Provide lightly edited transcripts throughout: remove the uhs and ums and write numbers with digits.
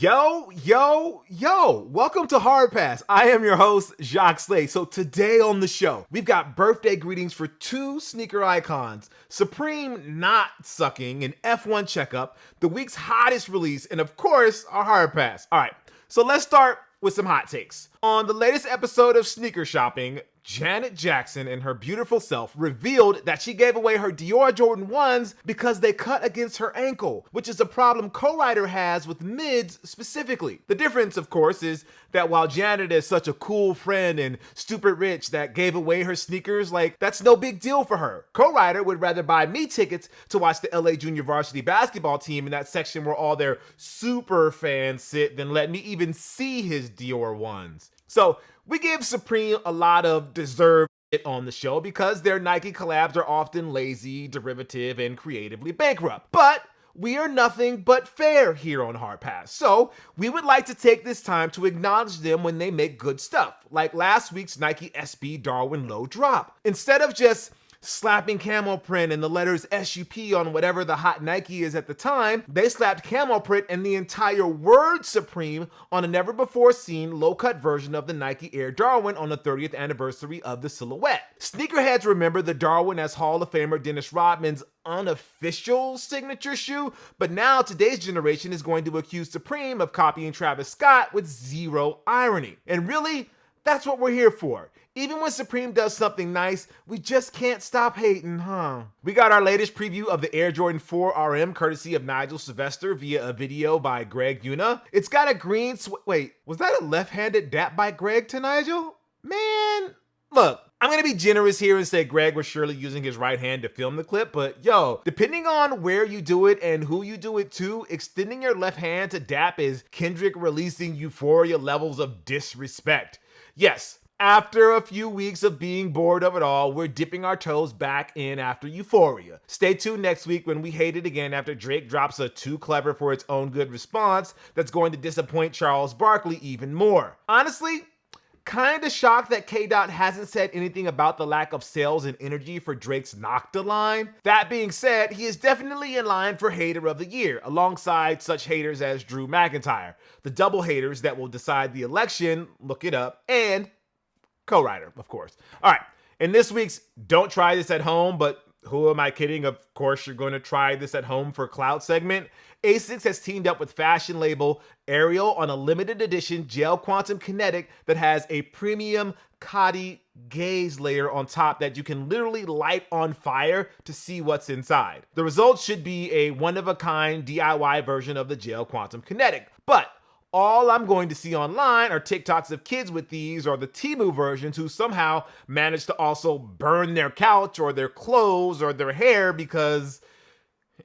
Yo, welcome to Hard Pass. I am your host, Jacques Slade. So today on the show, we've got birthday greetings for two sneaker icons, Supreme not sucking, an F1 checkup, the week's hottest release, and of course, our Hard Pass. All right, so let's start with some hot takes. On the latest episode of Sneaker Shopping, Janet Jackson and her beautiful self revealed that she gave away her Dior Jordan Ones because they cut against her ankle, which is a problem co-writer has with mids specifically. The difference, of course, is that while Janet is such a cool friend and stupid rich that gave away her sneakers, that's no big deal for her. Co-writer would rather buy me tickets to watch the LA Junior varsity basketball team in that section where all their super fans sit than let me even see his Dior Ones. So we give Supreme a lot of deserved shit on the show because their Nike collabs are often lazy, derivative, and creatively bankrupt. But we are nothing but fair here on Hard Pass. So we would like to take this time to acknowledge them when they make good stuff, like last week's Nike SB Darwin Low drop. Instead of just slapping camel print and the letters SUP on whatever the hot Nike is at the time, they slapped camel print and the entire word Supreme on a never-before-seen low-cut version of the Nike Air Darwin on the 30th anniversary of the silhouette. Sneakerheads remember the Darwin as Hall of Famer Dennis Rodman's unofficial signature shoe, but now today's generation is going to accuse Supreme of copying Travis Scott with zero irony. And really, that's what we're here for. Even when Supreme does something nice, we just can't stop hating, huh? We got our latest preview of the Air Jordan 4 RM courtesy of Nigel Sylvester via a video by Greg Una. It's got a green wait, was that a left-handed dap by Greg to Nigel? Man, look, I'm gonna be generous here and say Greg was surely using his right hand to film the clip, but yo, depending on where you do it and who you do it to, extending your left hand to dap is Kendrick releasing Euphoria levels of disrespect. Yes, after a few weeks of being bored of it all, we're dipping our toes back in after Euphoria. Stay tuned next week when we hate it again after Drake drops a too clever for its own good response that's going to disappoint Charles Barkley even more. Honestly, kinda shocked that K-Dot hasn't said anything about the lack of sales and energy for Drake's Nocta line. That being said, he is definitely in line for Hater of the Year, alongside such haters as Drew McIntyre, the double haters that will decide the election, look it up, and co-writer, of course. All right, in this week's Don't Try This at Home, but who am I kidding? Of course you're going to try this at home for clout segment. ASICS has teamed up with fashion label Ariel on a limited edition gel quantum kinetic that has a premium Kadi gaze layer on top that you can literally light on fire to see what's inside. The result should be a one-of-a-kind DIY version of the gel quantum kinetic, but all I'm going to see online are TikToks of kids with these or the Temu versions who somehow managed to also burn their couch or their clothes or their hair because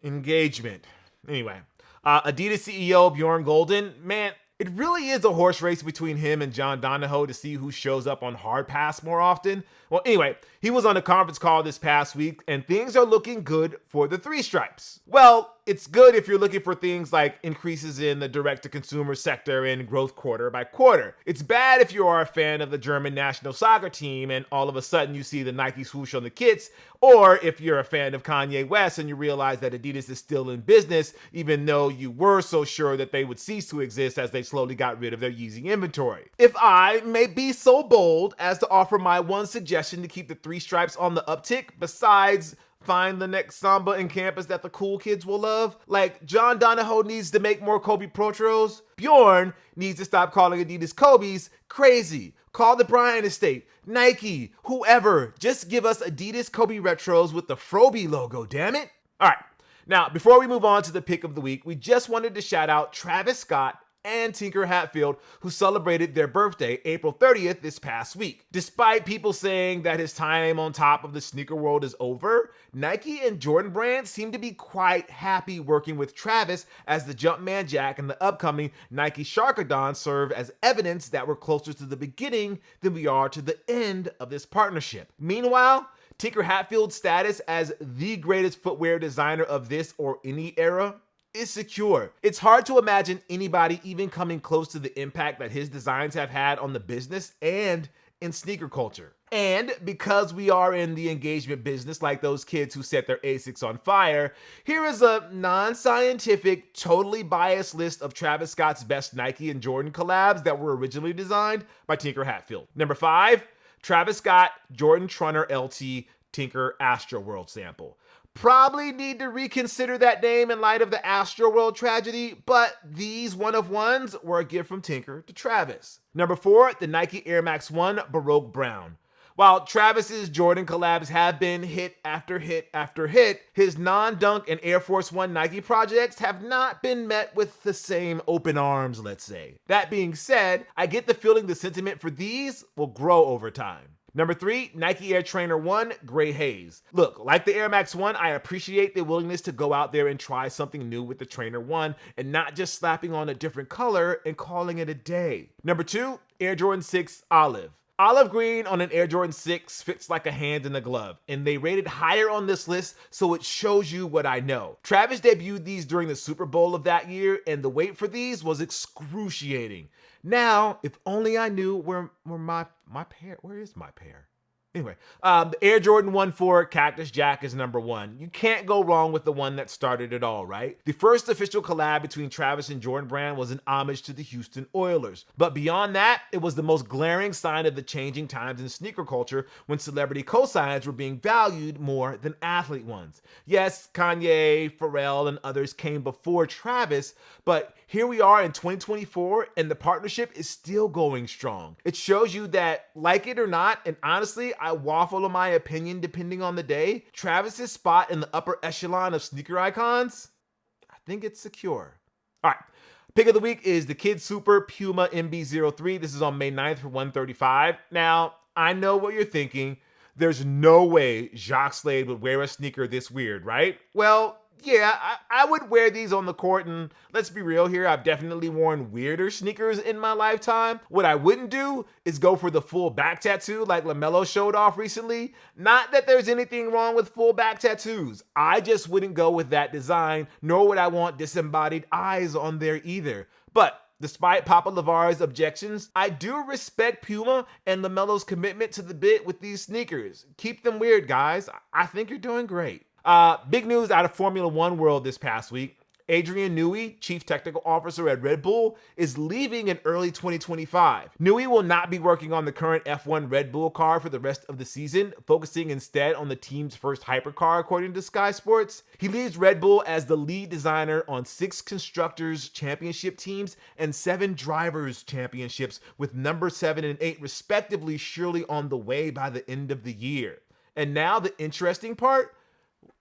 engagement. Anyway, Adidas CEO Bjorn Golden, man, it really is a horse race between him and John Donahoe to see who shows up on Hard Pass more often. Well, anyway, he was on a conference call this past week, and things are looking good for the three stripes. Well, it's good if you're looking for things like increases in the direct-to-consumer sector and growth quarter by quarter. It's bad if you are a fan of the German national soccer team and all of a sudden you see the Nike swoosh on the kits, or if you're a fan of Kanye West and you realize that Adidas is still in business, even though you were so sure that they would cease to exist as they slowly got rid of their Yeezy inventory. If I may be so bold as to offer my one suggestion to keep the three stripes on the uptick, besides find the next Samba in campus that the cool kids will love, like John Donahoe needs to make more Kobe Protros, Bjorn needs to stop calling Adidas Kobe's crazy. Call the Bryant estate, Nike, whoever, just give us Adidas Kobe Retros with the Froby logo, damn it. All right, now before we move on to the pick of the week, we just wanted to shout out Travis Scott and Tinker Hatfield, who celebrated their birthday April 30th this past week. Despite people saying that his time on top of the sneaker world is over, Nike and Jordan Brand seem to be quite happy working with Travis, as the Jumpman Jack and the upcoming Nike Sharkadon serve as evidence that we're closer to the beginning than we are to the end of this partnership. Meanwhile, Tinker Hatfield's status as the greatest footwear designer of this or any era is secure. It's hard to imagine anybody even coming close to the impact that his designs have had on the business and in sneaker culture. And because we are in the engagement business like those kids who set their ASICs on fire, here is a non-scientific, totally biased list of Travis Scott's best Nike and Jordan collabs that were originally designed by Tinker Hatfield. Number 5, Travis Scott Jordan Trunner LT Tinker Astroworld sample. Probably need to reconsider that name in light of the Astroworld tragedy, but these one-of-ones were a gift from Tinker to Travis. Number 4, the Nike Air Max 1 Baroque Brown. While Travis's Jordan collabs have been hit after hit after hit, his non-Dunk and Air Force One Nike projects have not been met with the same open arms, let's say. That being said, I get the feeling the sentiment for these will grow over time. Number 3, Nike Air Trainer 1 Gray Haze. Look, like the Air Max 1, I appreciate the willingness to go out there and try something new with the Trainer 1 and not just slapping on a different color and calling it a day. Number 2, Air Jordan 6 Olive. Olive green on an Air Jordan 6 fits like a hand in a glove, and they rated higher on this list, so it shows you what I know. Travis debuted these during the Super Bowl of that year, and the wait for these was excruciating. Now, if only I knew where my pair, where is my pair? Anyway, the Air Jordan 1-4 Cactus Jack is number 1. You can't go wrong with the one that started it all, right? The first official collab between Travis and Jordan Brand was an homage to the Houston Oilers. But beyond that, it was the most glaring sign of the changing times in sneaker culture when celebrity cosigns were being valued more than athlete ones. Yes, Kanye, Pharrell, and others came before Travis, but here we are in 2024 and the partnership is still going strong. It shows you that, like it or not, and honestly, I waffle on my opinion depending on the day, Travis's spot in the upper echelon of sneaker icons, I think it's secure. All right, pick of the week is the Kid Super Puma MB03. This is on May 9th for $135. Now, I know what you're thinking. There's no way Jacques Slade would wear a sneaker this weird, right? Well, yeah, I would wear these on the court, and let's be real here, I've definitely worn weirder sneakers in my lifetime. What I wouldn't do is go for the full back tattoo like LaMelo showed off recently. Not that there's anything wrong with full back tattoos. I just wouldn't go with that design, nor would I want disembodied eyes on there either. But despite Papa LaVar's objections, I do respect Puma and LaMelo's commitment to the bit with these sneakers. Keep them weird, guys. I think you're doing great. Big news out of Formula One world this past week. Adrian Newey, Chief Technical Officer at Red Bull, is leaving in early 2025. Newey will not be working on the current F1 Red Bull car for the rest of the season, focusing instead on the team's first hypercar, according to Sky Sports. He leaves Red Bull as the lead designer on 6 Constructors Championship teams and 7 Drivers Championships, with number 7 and 8 respectively surely on the way by the end of the year. And now the interesting part,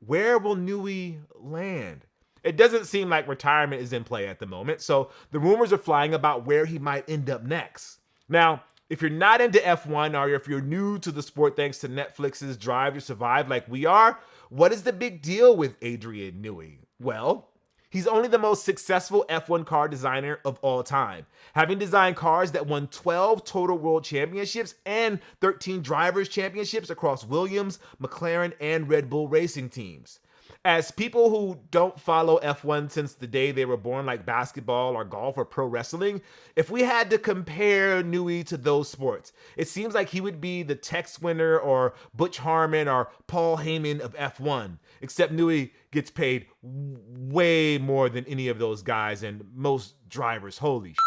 where will Newey land? It doesn't seem like retirement is in play at the moment, so the rumors are flying about where he might end up next. Now, if you're not into F1 or if you're new to the sport thanks to Netflix's Drive to Survive like we are, what is the big deal with Adrian Newey? Well, he's only the most successful F1 car designer of all time, having designed cars that won 12 total world championships and 13 drivers' championships across Williams, McLaren, and Red Bull racing teams. As people who don't follow F1 since the day they were born, like basketball or golf or pro wrestling, if we had to compare Newey to those sports, it seems like he would be the Tex Winter or Butch Harmon or Paul Heyman of F1, except Newey gets paid way more than any of those guys and most drivers. Holy shit.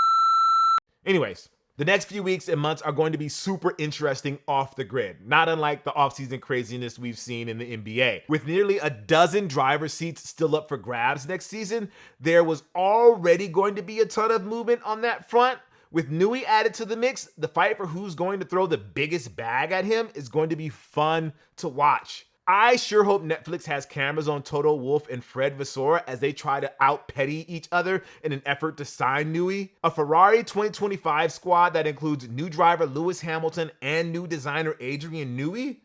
Anyways, the next few weeks and months are going to be super interesting off the grid, not unlike the offseason craziness we've seen in the NBA. With nearly a dozen driver seats still up for grabs next season, there was already going to be a ton of movement on that front. With Newey added to the mix, the fight for who's going to throw the biggest bag at him is going to be fun to watch. I sure hope Netflix has cameras on Toto Wolff and Fred Vasseur as they try to out-petty each other in an effort to sign Newey. A Ferrari 2025 squad that includes new driver Lewis Hamilton and new designer Adrian Newey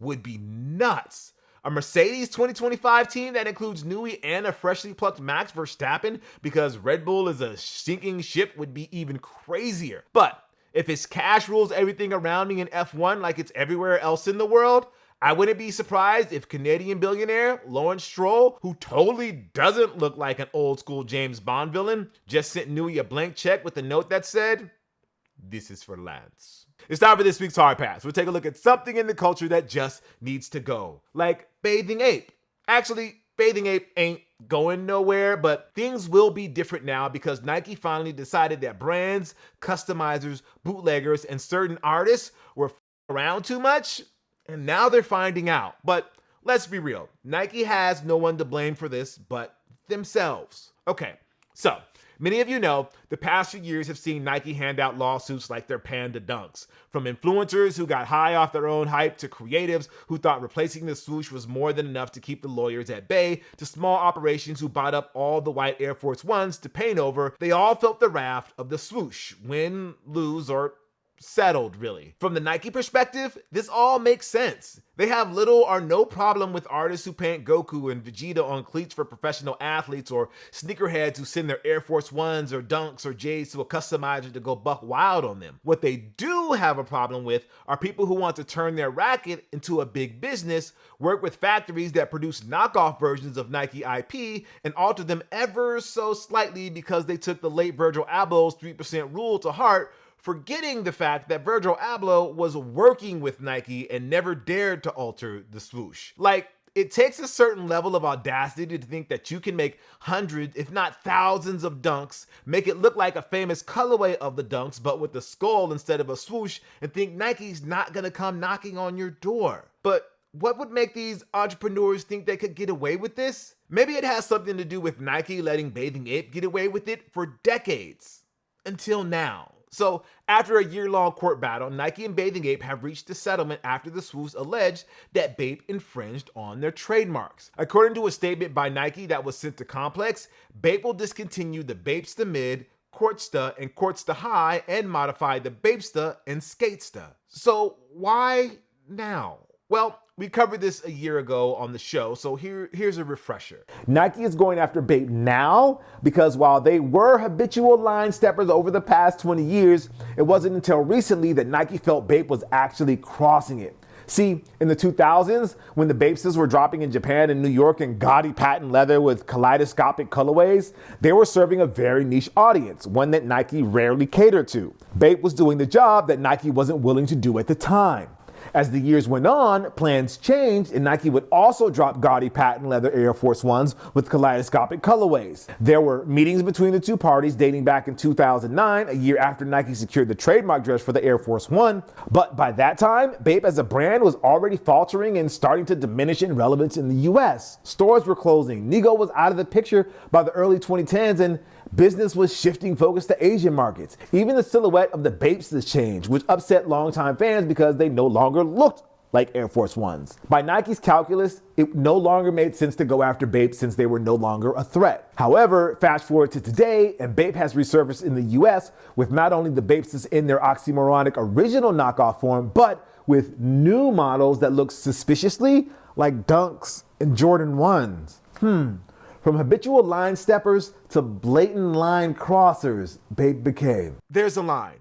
would be nuts. A Mercedes 2025 team that includes Newey and a freshly plucked Max Verstappen because Red Bull is a sinking ship would be even crazier. But if his cash rules everything around me in F1 like it's everywhere else in the world, I wouldn't be surprised if Canadian billionaire Lawrence Stroll, who totally doesn't look like an old school James Bond villain, just sent Newey a blank check with a note that said, this is for Lance. It's time for this week's Hard Pass. We'll take a look at something in the culture that just needs to go, like Bathing Ape. Actually, Bathing Ape ain't going nowhere, but things will be different now because Nike finally decided that brands, customizers, bootleggers, and certain artists were around too much, and now they're finding out. But let's be real, Nike has no one to blame for this but themselves. Okay, so many of you know the past few years have seen Nike hand out lawsuits like their Panda Dunks. From influencers who got high off their own hype to creatives who thought replacing the swoosh was more than enough to keep the lawyers at bay, to small operations who bought up all the white Air Force Ones to paint over, they all felt the wrath of the swoosh. Win, lose, or settled, really. From the Nike perspective, this all makes sense. They have little or no problem with artists who paint Goku and Vegeta on cleats for professional athletes, or sneakerheads who send their Air Force Ones or Dunks or J's to a customizer to go buck wild on them. What they do have a problem with are people who want to turn their racket into a big business, work with factories that produce knockoff versions of Nike IP, and alter them ever so slightly because they took the late Virgil Abloh's 3% rule to heart, forgetting the fact that Virgil Abloh was working with Nike and never dared to alter the swoosh. Like, it takes a certain level of audacity to think that you can make hundreds, if not thousands of Dunks, make it look like a famous colorway of the Dunks, but with a skull instead of a swoosh, and think Nike's not gonna come knocking on your door. But what would make these entrepreneurs think they could get away with this? Maybe it has something to do with Nike letting Bathing Ape get away with it for decades. Until now. So, after a year-long court battle, Nike and Bathing Ape have reached a settlement after the swoosh alleged that BAPE infringed on their trademarks. According to a statement by Nike that was sent to Complex, BAPE will discontinue the Bapesta Mid, Courtsta, and Courtsta High and modify the Bapesta and Skatesta. So, why now? Well, we covered this a year ago on the show, so here's a refresher. Nike is going after BAPE now because while they were habitual line steppers over the past 20 years, it wasn't until recently that Nike felt BAPE was actually crossing it. See, in the 2000s, when the Bapestas were dropping in Japan and New York in gaudy patent leather with kaleidoscopic colorways, they were serving a very niche audience, one that Nike rarely catered to. BAPE was doing the job that Nike wasn't willing to do at the time. As the years went on, plans changed, and Nike would also drop gaudy patent leather Air Force Ones with kaleidoscopic colorways. There were meetings between the two parties dating back in 2009, a year after Nike secured the trademark dress for the Air Force One. But by that time, BAPE as a brand was already faltering and starting to diminish in relevance in the US. Stores were closing, Nigo was out of the picture by the early 2010s, and business was shifting focus to Asian markets. Even the silhouette of the Bapestas changed, which upset longtime fans because they no longer looked like Air Force Ones. By Nike's calculus, it no longer made sense to go after BAPE since they were no longer a threat. However, fast forward to today, and BAPE has resurfaced in the US with not only the Bapestas in their oxymoronic original knockoff form, but with new models that look suspiciously like Dunks and Jordan 1s. From habitual line steppers to blatant line crossers, BAPE became. There's a line.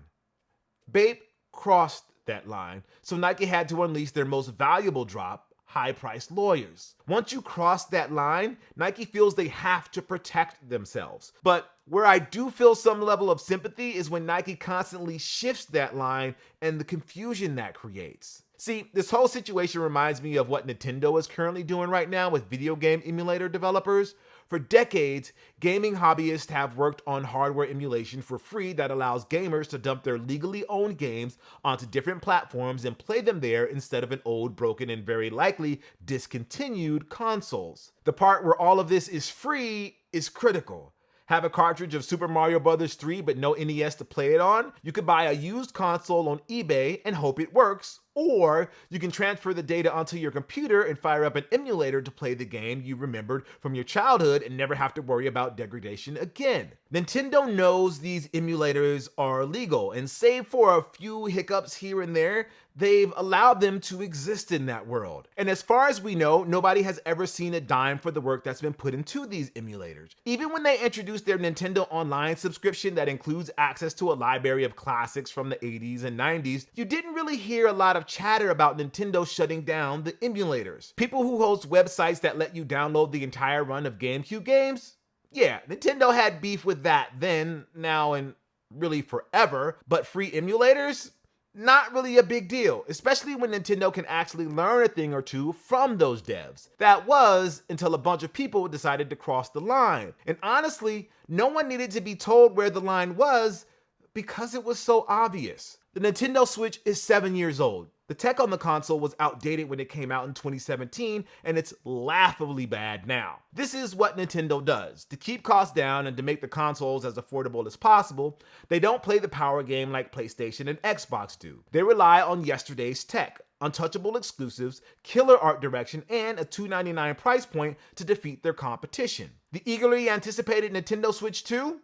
BAPE crossed that line, so Nike had to unleash their most valuable drop, high-priced lawyers. Once you cross that line, Nike feels they have to protect themselves. But where I do feel some level of sympathy is when Nike constantly shifts that line and the confusion that creates. See, this whole situation reminds me of what Nintendo is currently doing right now with video game emulator developers. For decades, gaming hobbyists have worked on hardware emulation for free that allows gamers to dump their legally owned games onto different platforms and play them there instead of in old, broken, and very likely discontinued consoles. The part where all of this is free is critical. Have a cartridge of Super Mario Bros. 3 but no NES to play it on? You could buy a used console on eBay and hope it works, or you can transfer the data onto your computer and fire up an emulator to play the game you remembered from your childhood and never have to worry about degradation again. Nintendo knows these emulators are legal, and save for a few hiccups here and there, they've allowed them to exist in that world. And as far as we know, nobody has ever seen a dime for the work that's been put into these emulators. Even when they introduced their Nintendo Online subscription that includes access to a library of classics from the 80s and 90s, you didn't really hear a lot of chatter about Nintendo shutting down the emulators. People who host websites that let you download the entire run of GameCube games? Yeah, Nintendo had beef with that then, now, and really forever, but free emulators, not really a big deal, especially when Nintendo can actually learn a thing or two from those devs. That was until a bunch of people decided to cross the line. And honestly, no one needed to be told where the line was because it was so obvious. The Nintendo Switch is 7 years old. The tech on the console was outdated when it came out in 2017, and it's laughably bad now. This is what Nintendo does. To keep costs down and to make the consoles as affordable as possible, they don't play the power game like PlayStation and Xbox do. They rely on yesterday's tech, untouchable exclusives, killer art direction, and a $299 price point to defeat their competition. The eagerly anticipated Nintendo Switch 2?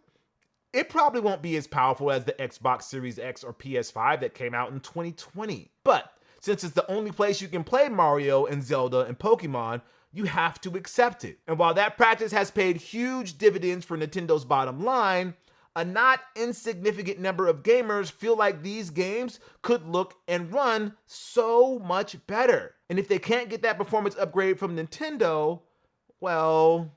It probably won't be as powerful as the Xbox Series X or PS5 that came out in 2020. But since it's the only place you can play Mario and Zelda and Pokemon, you have to accept it. And while that practice has paid huge dividends for Nintendo's bottom line, a not insignificant number of gamers feel like these games could look and run so much better. And if they can't get that performance upgrade from Nintendo, well,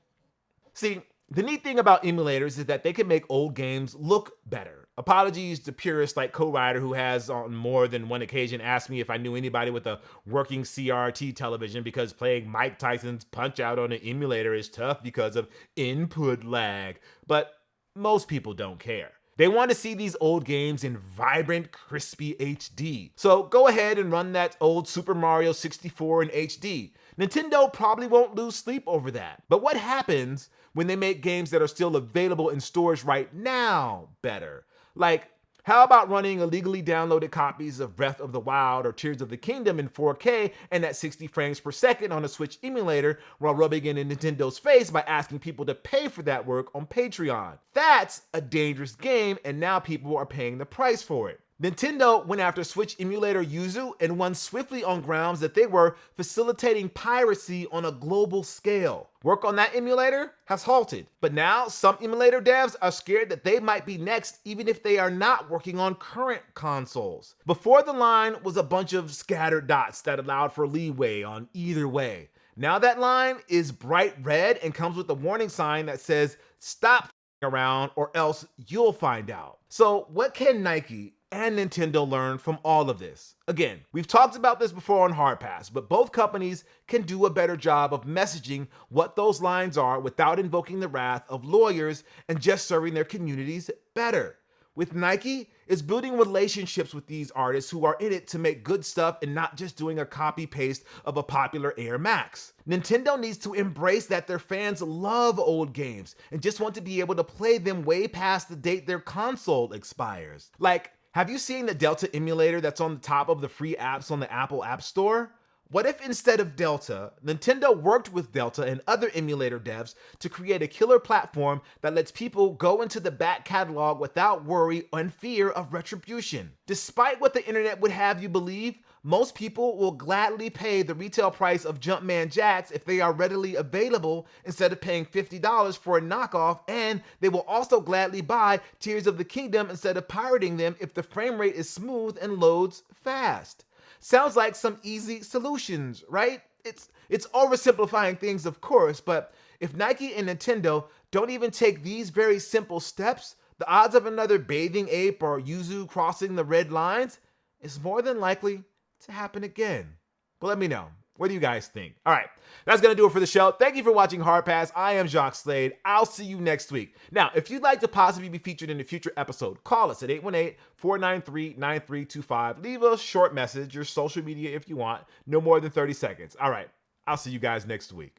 see, the neat thing about emulators is that they can make old games look better. Apologies to purists like Co-Writer, who has on more than one occasion asked me if I knew anybody with a working CRT television because playing Mike Tyson's Punch-Out on an emulator is tough because of input lag. But most people don't care. They want to see these old games in vibrant, crispy HD. So go ahead and run that old Super Mario 64 in HD. Nintendo probably won't lose sleep over that. But what happens when they make games that are still available in stores right now better? Like, how about running illegally downloaded copies of Breath of the Wild or Tears of the Kingdom in 4K and at 60 frames per second on a Switch emulator while rubbing it in Nintendo's face by asking people to pay for that work on Patreon? That's a dangerous game, and now people are paying the price for it. Nintendo went after Switch emulator Yuzu and won swiftly on grounds that they were facilitating piracy on a global scale. Work on that emulator has halted, but now some emulator devs are scared that they might be next even if they are not working on current consoles. Before, the line was a bunch of scattered dots that allowed for leeway on either way. Now that line is bright red and comes with a warning sign that says, "Stop f***ing around or else you'll find out." So what can Nike and Nintendo learn from all of this? Again, we've talked about this before on Hard Pass, but both companies can do a better job of messaging what those lines are without invoking the wrath of lawyers and just serving their communities better. With Nike, it's building relationships with these artists who are in it to make good stuff and not just doing a copy paste of a popular Air Max. Nintendo needs to embrace that their fans love old games and just want to be able to play them way past the date their console expires. Like, have you seen the Delta emulator that's on the top of the free apps on the Apple App Store? What if instead of Delta, Nintendo worked with Delta and other emulator devs to create a killer platform that lets people go into the back catalog without worry and fear of retribution? Despite what the internet would have you believe, most people will gladly pay the retail price of Jumpman Jacks if they are readily available instead of paying $50 for a knockoff, and they will also gladly buy Tears of the Kingdom instead of pirating them if the frame rate is smooth and loads fast. Sounds like some easy solutions, right? It's oversimplifying things, of course, but if Nike and Nintendo don't even take these very simple steps, the odds of another Bathing Ape or Yuzu crossing the red lines is more than likely to happen again. But let me know. What do you guys think? All right, that's going to do it for the show. Thank you for watching Hard Pass. I am Jacques Slade. I'll see you next week. Now, if you'd like to possibly be featured in a future episode, call us at 818-493-9325. Leave a short message, your social media if you want, no more than 30 seconds. All right, I'll see you guys next week.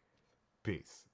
Peace.